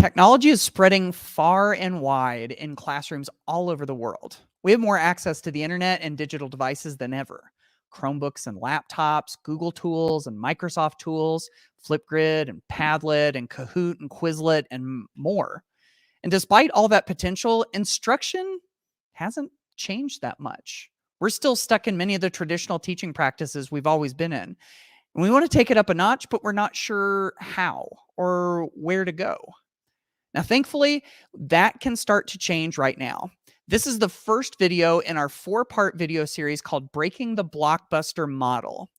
Technology is spreading far and wide in classrooms all over the world. We have more access to the internet and digital devices than ever. Chromebooks and laptops, Google tools and Microsoft tools, Flipgrid and Padlet and Kahoot and Quizlet and more. And despite all that potential, instruction hasn't changed that much. We're still stuck in many of the traditional teaching practices we've always been in. And we want to take it up a notch, but we're not sure how or where to go. Now, thankfully, that can start to change right now. This is the first video in our 4-part video series called Breaking the Blockbuster Model.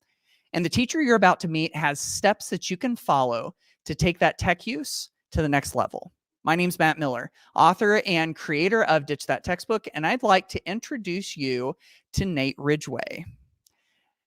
And the teacher you're about to meet has steps that you can follow to take that tech use to the next level. My name's Matt Miller, author and creator of Ditch That Textbook, and I'd like to introduce you to Nate Ridgway.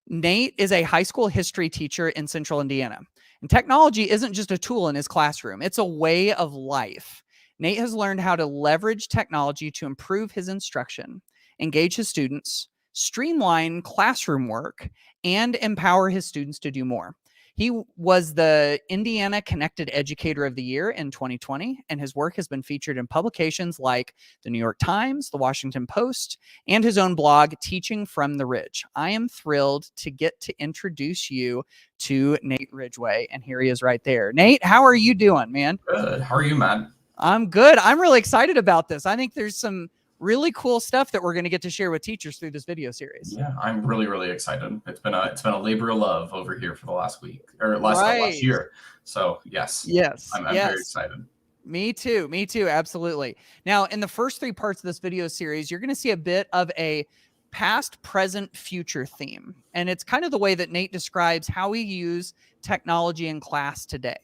Nate is a high school history teacher in Central Indiana. And technology isn't just a tool in his classroom, it's a way of life. Nate has learned how to leverage technology to improve his instruction, engage his students, streamline classroom work, and empower his students to do more. He was the Indiana Connected Educator of the Year in 2020, and his work has been featured in publications like the New York Times, the Washington Post, and his own blog, Teaching from the Ridge. I am thrilled to get to introduce you to Nate Ridgway, and here he is right there. Nate, how are you doing, man? Good. How are you, Matt? I'm good. I'm really excited about this. I think there's some really cool stuff that we're going to get to share with teachers through this video series. Yeah, I'm really excited. It's been a labor of love over here for the last week or last year. So yes, I'm very excited. Me too. Absolutely. Now, in the first 3 parts of this video series, you're going to see a bit of a past, present, future theme. And it's kind of the way that Nate describes how we use technology in class today.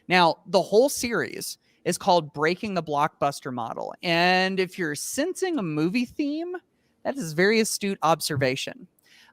Now, the whole series is called Breaking the Blockbuster Model. And if you're sensing a movie theme, that is very astute observation.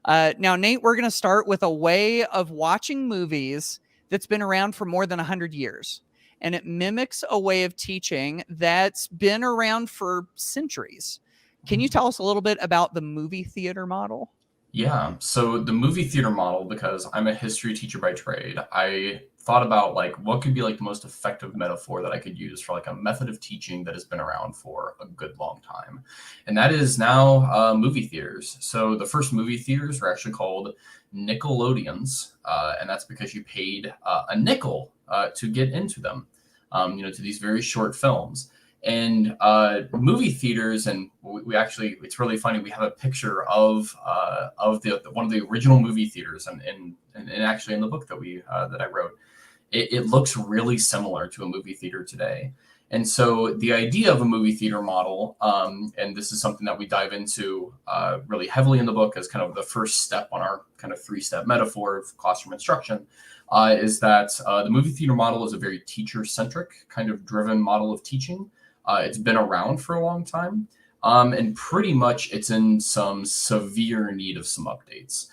Now, Nate, we're going to start with a way of watching movies that's been around for more than 100 years. And it mimics a way of teaching that's been around for centuries. Can you tell us a little bit about the movie theater model? Yeah, so the movie theater model, because I'm a history teacher by trade, I thought about like what could be like the most effective metaphor that I could use for like a method of teaching that has been around for a good long time. And that is now movie theaters. So the first movie theaters were actually called Nickelodeons. And that's because you paid a nickel to get into them, to these very short films. And movie theaters, and we actually, it's really funny, we have a picture of the one of the original movie theaters and actually in the book that I wrote. It looks really similar to a movie theater today. And so the idea of a movie theater model, and this is something that we dive into really heavily in the book as kind of the first step on our kind of 3-step metaphor of classroom instruction, is that the movie theater model is a very teacher-centric kind of driven model of teaching. It's been around for a long time, and pretty much it's in some severe need of some updates.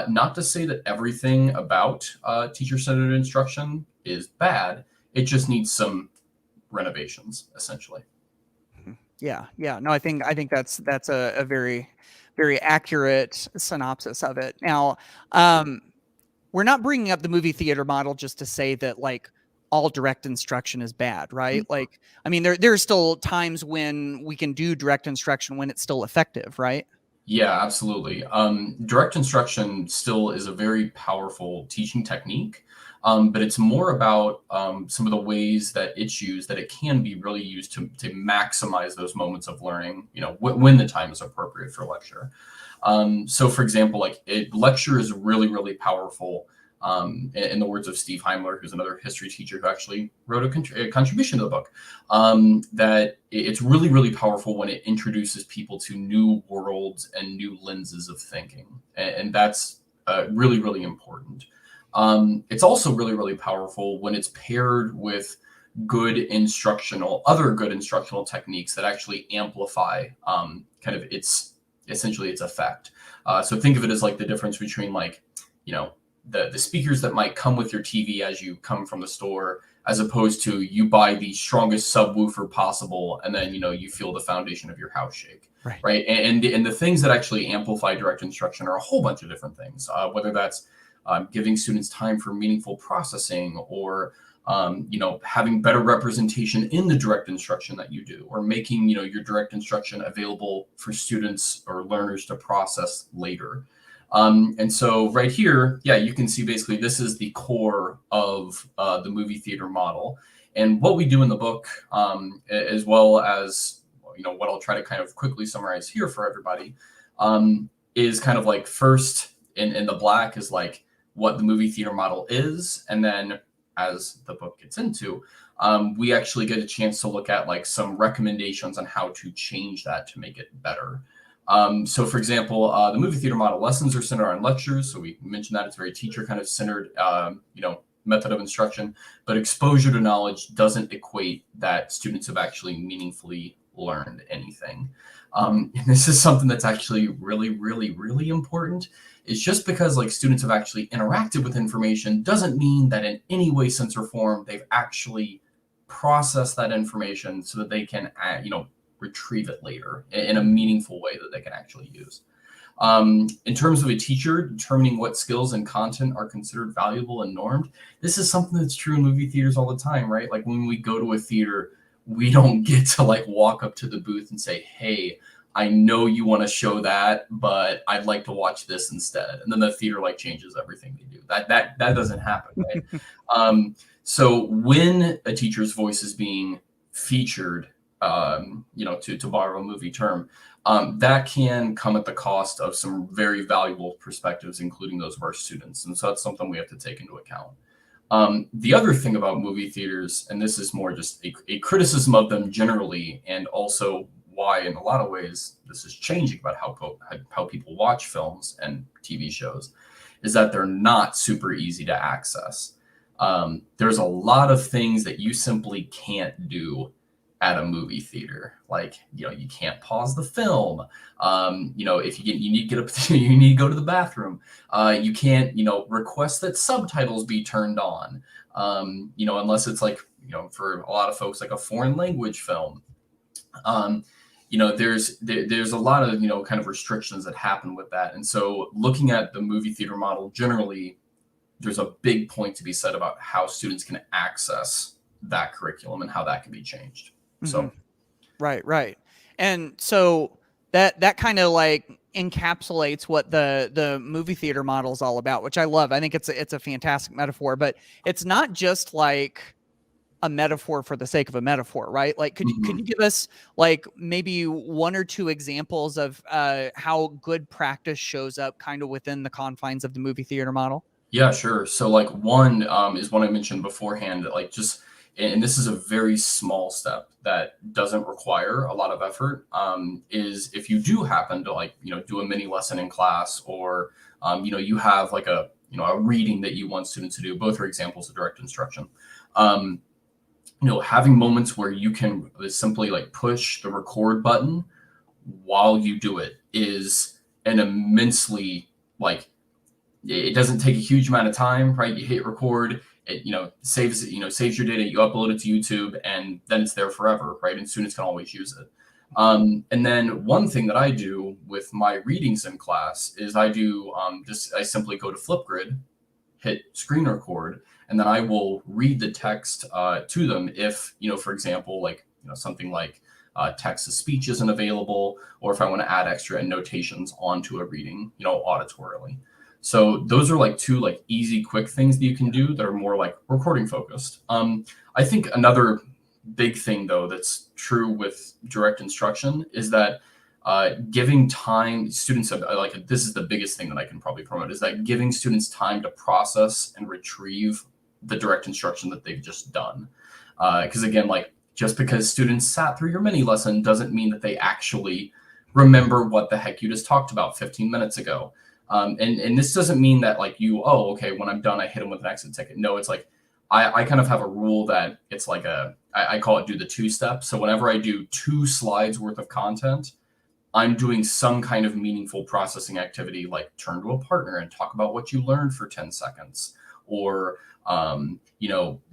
Not to say that everything about teacher-centered instruction is bad. It just needs some renovations, essentially. Yeah. No, I think that's a very, very accurate synopsis of it. Now, we're not bringing up the movie theater model just to say that like all direct instruction is bad, right? Mm-hmm. Like, I mean, there are still times when we can do direct instruction when it's still effective, right? Yeah, absolutely. Direct instruction still is a very powerful teaching technique, but it's more about some of the ways that it's used, that it can be really used to maximize those moments of learning, when the time is appropriate for lecture. So for example, like lecture is really powerful. In the words of Steve Heimler, who's another history teacher who actually wrote a contribution to the book, that it's really powerful when it introduces people to new worlds and new lenses of thinking. And that's really important. It's also really powerful when it's paired with other good instructional techniques that actually amplify kind of essentially its effect. So think of it as like the difference between like, the speakers that might come with your TV as you come from the store, as opposed to you buy the strongest subwoofer possible and then you feel the foundation of your house shake, right? And the things that actually amplify direct instruction are a whole bunch of different things, whether that's giving students time for meaningful processing, or having better representation in the direct instruction that you do, or making, your direct instruction available for students or learners to process later. And so right here, yeah, you can see basically this is the core of the movie theater model. And what we do in the book, as well as, what I'll try to kind of quickly summarize here for everybody, is kind of like first in the black is like what the movie theater model is. And then as the book gets into, we actually get a chance to look at like some recommendations on how to change that to make it better. So for example, the movie theater model lessons are centered on lectures. So we mentioned that it's very teacher kind of centered, method of instruction, but exposure to knowledge doesn't equate that students have actually meaningfully learned anything. And this is something that's actually really, really, really important. It's just because like students have actually interacted with information doesn't mean that in any way, sense, or form they've actually processed that information so that they can, retrieve it later in a meaningful way that they can actually use. In terms of a teacher determining what skills and content are considered valuable and normed, this is something that's true in movie theaters all the time, right? Like when we go to a theater, we don't get to like walk up to the booth and say, hey, I know you want to show that, but I'd like to watch this instead. And then the theater like changes everything they do. That doesn't happen, right? So when a teacher's voice is being featured, to borrow a movie term, that can come at the cost of some very valuable perspectives, including those of our students. And so that's something we have to take into account. The other thing about movie theaters, and this is more just a criticism of them generally, and also why in a lot of ways this is changing about how people watch films and TV shows, is that they're not super easy to access. There's a lot of things that you simply can't do at a movie theater. Like, you can't pause the film. If you need to get up, you need to go to the bathroom. You can't, request that subtitles be turned on. Unless it's like, for a lot of folks, like a foreign language film. There's a lot of, kind of restrictions that happen with that. And so looking at the movie theater model, generally, there's a big point to be said about how students can access that curriculum and how that can be changed. So, right. And so that kind of like encapsulates what the movie theater model is all about, which I love. I think it's a fantastic metaphor, but it's not just like a metaphor for the sake of a metaphor, right? Like, could you give us like maybe one or two examples of how good practice shows up kind of within the confines of the movie theater model? Yeah, sure. So like one is one I mentioned beforehand, like just, and this is a very small step that doesn't require a lot of effort, is if you do happen to like, do a mini lesson in class, or, you have like a reading that you want students to do. Both are examples of direct instruction. Having moments where you can simply like push the record button while you do it is an immensely like, it doesn't take a huge amount of time, right? You hit record, it saves your data, you upload it to YouTube, and then it's there forever, right? And students can always use it. And then one thing that I do with my readings in class is I simply go to Flipgrid, hit screen record, and then I will read the text to them if, for example, like, something like text to speech isn't available, or if I want to add extra annotations onto a reading, auditorily. So those are like two like easy, quick things that you can do that are more like recording focused. I think another big thing though that's true with direct instruction is that giving time students like, this is the biggest thing that I can probably promote, is that giving students time to process and retrieve the direct instruction that they've just done. Because again, like just because students sat through your mini lesson doesn't mean that they actually remember what the heck you just talked about 15 minutes ago. And this doesn't mean that like when I'm done, I hit them with an exit ticket. No, it's like, I kind of have a rule that it's like I call it do the two step. So whenever I do 2 slides worth of content, I'm doing some kind of meaningful processing activity, like turn to a partner and talk about what you learned for 10 seconds, or,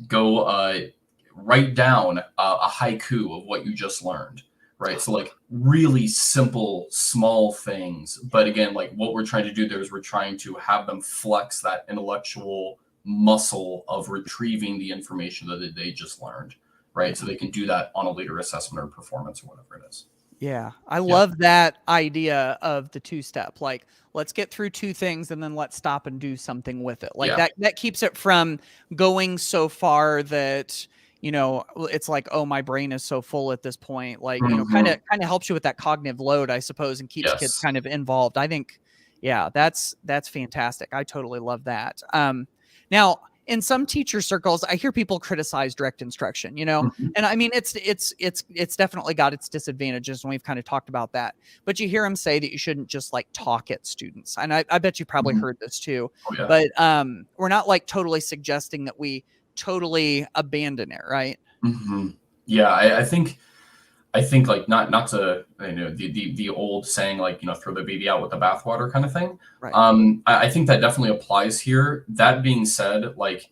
go write down a haiku of what you just learned. Right. So like really simple, small things. But again, like what we're trying to do there is we're trying to have them flex that intellectual muscle of retrieving the information that they just learned, right? So they can do that on a later assessment or performance or whatever it is. Yeah, I love that idea of the two-step. Like, let's get through two things and then let's stop and do something with it. Like that keeps it from going so far that, you know, it's like, oh, my brain is so full at this point. Like, you know, kind of helps you with that cognitive load, I suppose, and keeps kids kind of involved. I think, yeah, that's fantastic. I totally love that. Now, in some teacher circles, I hear people criticize direct instruction, you know, and I mean, it's definitely got its disadvantages, and we've kind of talked about that. But you hear them say that you shouldn't just like talk at students, and I bet you probably heard this too. But we're not like totally suggesting that we totally abandon it, right? Yeah, I think like not to, you know, the old saying, like, you know, throw the baby out with the bathwater kind of thing. Right. I think that definitely applies here. That being said, like,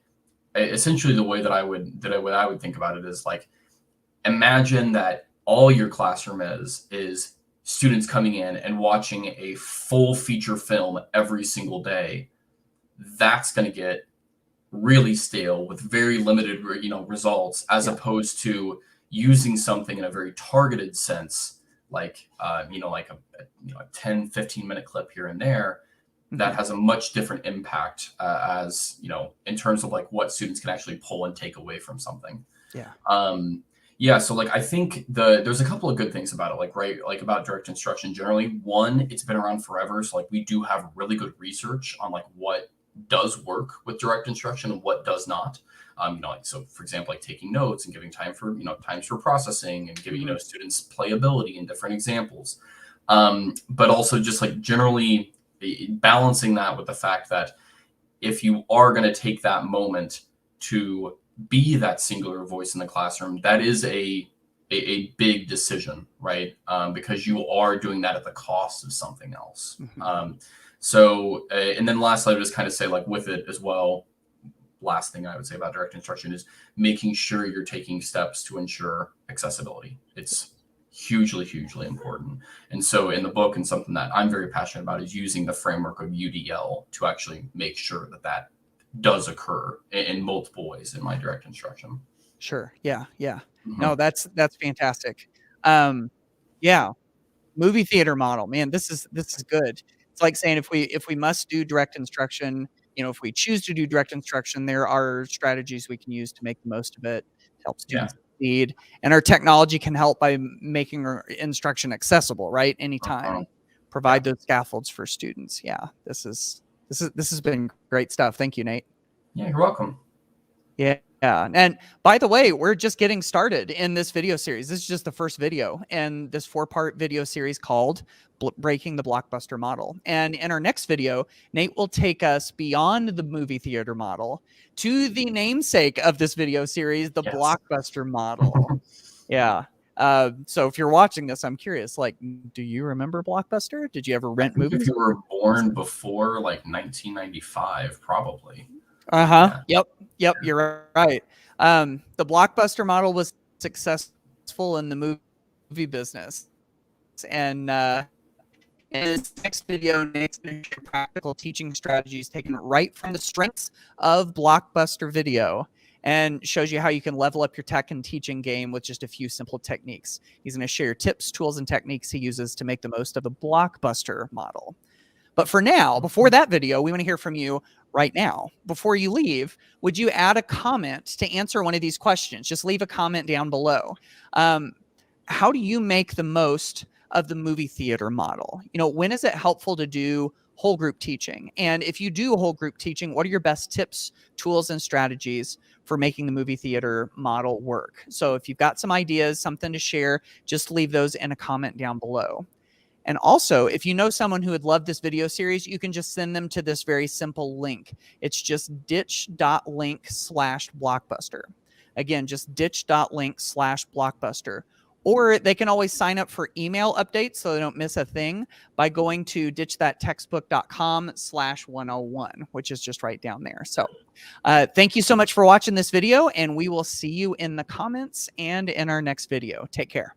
essentially the way that I would think about it is like, imagine that all your classroom is students coming in and watching a full feature film every single day. That's going to get really stale with very limited, you know, results, as opposed to using something in a very targeted sense, like, you know, like a 10, 15-minute clip here and there, that has a much different impact, as, you know, in terms of like what students can actually pull and take away from something. So like, I think there's a couple of good things about it, like, right, like about direct instruction generally. One, it's been around forever. So like, we do have really good research on like what does work with direct instruction and what does not. You know, like, so for example, like taking notes and giving times for processing, and giving, you know, students playability in different examples. But also just like generally balancing that with the fact that if you are going to take that moment to be that singular voice in the classroom, that is a big decision, right? Because you are doing that at the cost of something else. So, and then lastly, I would just kind of say, like, with it as well, last thing I would say about direct instruction is making sure you're taking steps to ensure accessibility. It's hugely, hugely important. And so in the book, and something that I'm very passionate about, is using the framework of UDL to actually make sure that that does occur in multiple ways in my direct instruction. Sure. Yeah. No, that's fantastic. Yeah. Movie theater model, man, this is good. It's like saying if we must do direct instruction, you know, if we choose to do direct instruction, there are strategies we can use to make the most of it, to help students succeed. And our technology can help by making our instruction accessible, right? Anytime. Provide those scaffolds for students. Yeah. This has been great stuff. Thank you, Nate. Yeah, you're welcome. Yeah. And by the way, we're just getting started in this video series. This is just the first video in this 4-part video series called Breaking the Blockbuster Model. And in our next video, Nate will take us beyond the movie theater model to the namesake of this video series, the Blockbuster model. So if you're watching this, I'm curious, like, do you remember Blockbuster? Did you ever rent movies? If you were born before like 1995, probably. Yep, you're right. The Blockbuster model was successful in the movie business. And in this next video, Nate's going to share practical teaching strategies taken right from the strengths of Blockbuster video, and shows you how you can level up your tech and teaching game with just a few simple techniques. He's going to share tips, tools, and techniques he uses to make the most of the Blockbuster model. But for now, before that video, we want to hear from you right now. Before you leave, would you add a comment to answer one of these questions? Just leave a comment down below. How do you make the most of the movie theater model? You know, when is it helpful to do whole group teaching? And if you do whole group teaching, what are your best tips, tools, and strategies for making the movie theater model work? So if you've got some ideas, something to share, just leave those in a comment down below. And also, if you know someone who would love this video series, you can just send them to this very simple link. It's just ditch.link/blockbuster. Again, just ditch.link/blockbuster. Or they can always sign up for email updates so they don't miss a thing by going to ditchthattextbook.com/101, which is just right down there. So thank you so much for watching this video, and we will see you in the comments and in our next video. Take care.